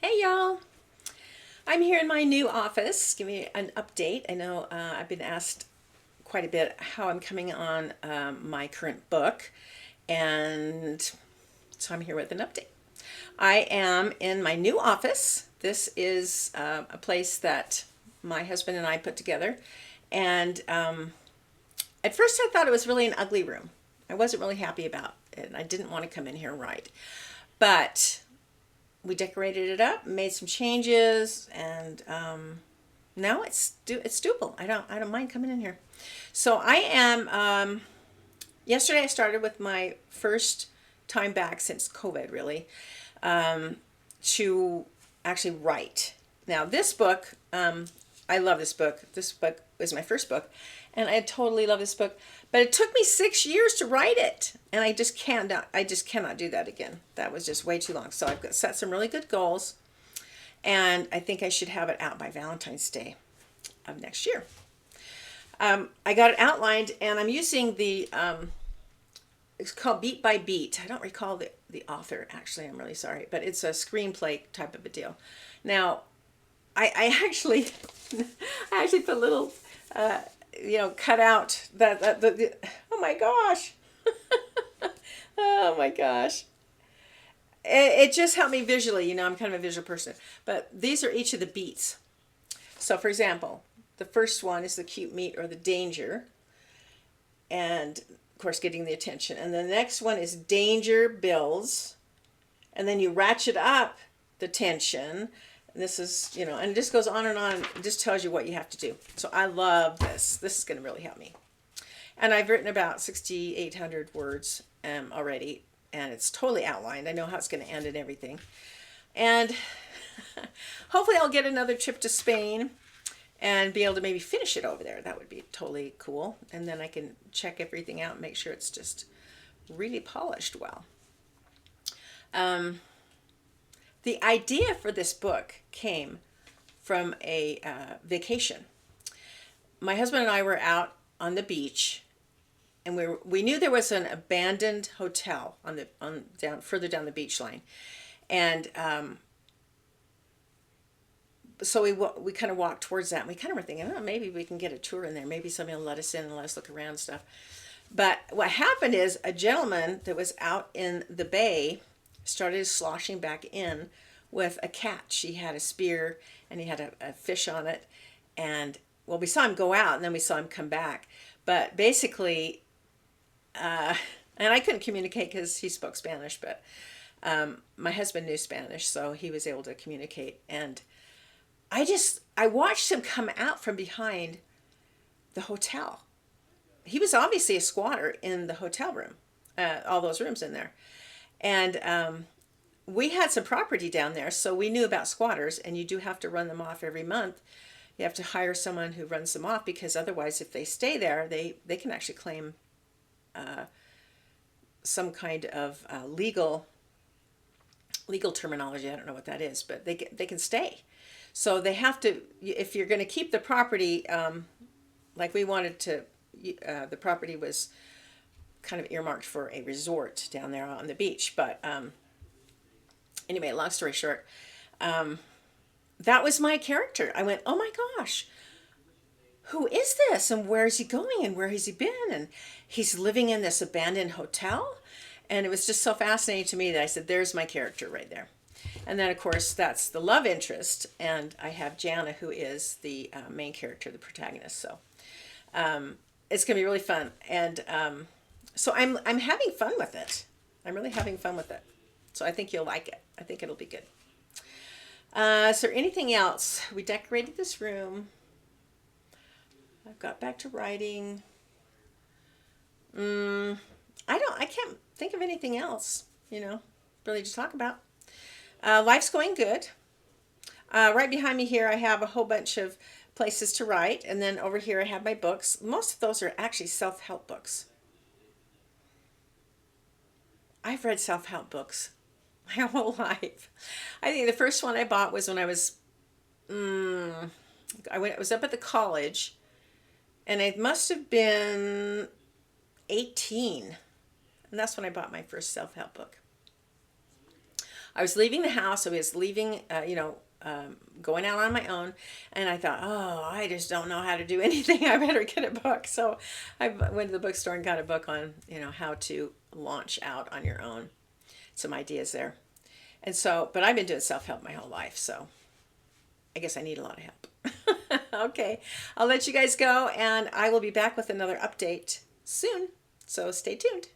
Hey y'all, I'm here in my new office. Give me an update. I know I've been asked quite a bit how I'm coming on my current book, and so I'm here with an update. I am in my new office. This is a place that my husband and I put together, and at first I thought it was really an ugly room. I wasn't really happy about it, and I didn't want to come in here and write. But we decorated it up, made some changes, and now it's doable. I don't mind coming in here. So I am. Yesterday I started with my first time back since COVID, really, to actually write. Now this book, I love this book. This book was my first book, and I totally love this book. But it took me 6 years to write it, and I just cannot do that again. That was just way too long. So I've got set some really good goals, and I think I should have it out by Valentine's Day of next year. I got it outlined, and I'm using it's called Beat by Beat. I don't recall the author, actually. I'm really sorry, but it's a screenplay type of a deal. Now, I actually, I actually put a little, cut out oh my gosh. Oh my gosh. It just helped me visually. I'm kind of a visual person. But these are each of the beats. So, for example, the first one is the cute meat or the danger. And, of course, getting the attention. And the next one is danger builds. And then you ratchet up the tension. This is, and it just goes on and on. It just tells you what you have to do. So I love this. This is going to really help me. And I've written about 6,800 words already, and it's totally outlined. I know how it's going to end and everything. And hopefully I'll get another trip to Spain and be able to maybe finish it over there. That would be totally cool. And then I can check everything out and make sure it's just really polished well. The idea for this book came from a vacation. My husband and I were out on the beach, and we knew there was an abandoned hotel down further down the beach line, and so we kind of walked towards that. And we kind of were thinking, oh, maybe we can get a tour in there. Maybe somebody will let us in and let us look around and stuff. But what happened is a gentleman that was out in the bay started sloshing back in with a catch. He had a spear and he had a fish on it. And well, we saw him go out and then we saw him come back. But basically, and I couldn't communicate because he spoke Spanish, but my husband knew Spanish, so he was able to communicate. And I watched him come out from behind the hotel. He was obviously a squatter in the hotel room, all those rooms in there. And we had some property down there, so we knew about squatters, and you do have to run them off every month. You have to hire someone who runs them off, because otherwise, if they stay there, they can actually claim some kind of legal terminology. I don't know what that is, but they can stay. So they have to, if you're going to keep the property, like we wanted to, the property was kind of earmarked for a resort down there on the beach. But anyway, long story short, that was my character. I went, oh my gosh, who is this? And where is he going? And where has he been? And he's living in this abandoned hotel. And it was just so fascinating to me that I said, there's my character right there. And then, of course, that's the love interest. And I have Jana, who is the main character, the protagonist. So it's going to be really fun. And so I'm having fun with it. I'm really having fun with it. So I think you'll like it. I think it'll be good. Is there anything else? We decorated this room. I've got back to writing. I can't think of anything else, really to talk about. Life's going good. Right behind me here, I have a whole bunch of places to write. And then over here, I have my books. Most of those are actually self-help books. I've read self-help books my whole life. I think the first one I bought was when I was, I was up at the college, and it must have been 18. And that's when I bought my first self-help book. I was leaving the house. I was leaving, going out on my own, and I thought, oh, I just don't know how to do anything. I better get a book. So I went to the bookstore and got a book on, how to launch out on your own. Some ideas there. And so, but I've been doing self-help my whole life, so I guess I need a lot of help. Okay, I'll let you guys go, and I will be back with another update soon. So stay tuned.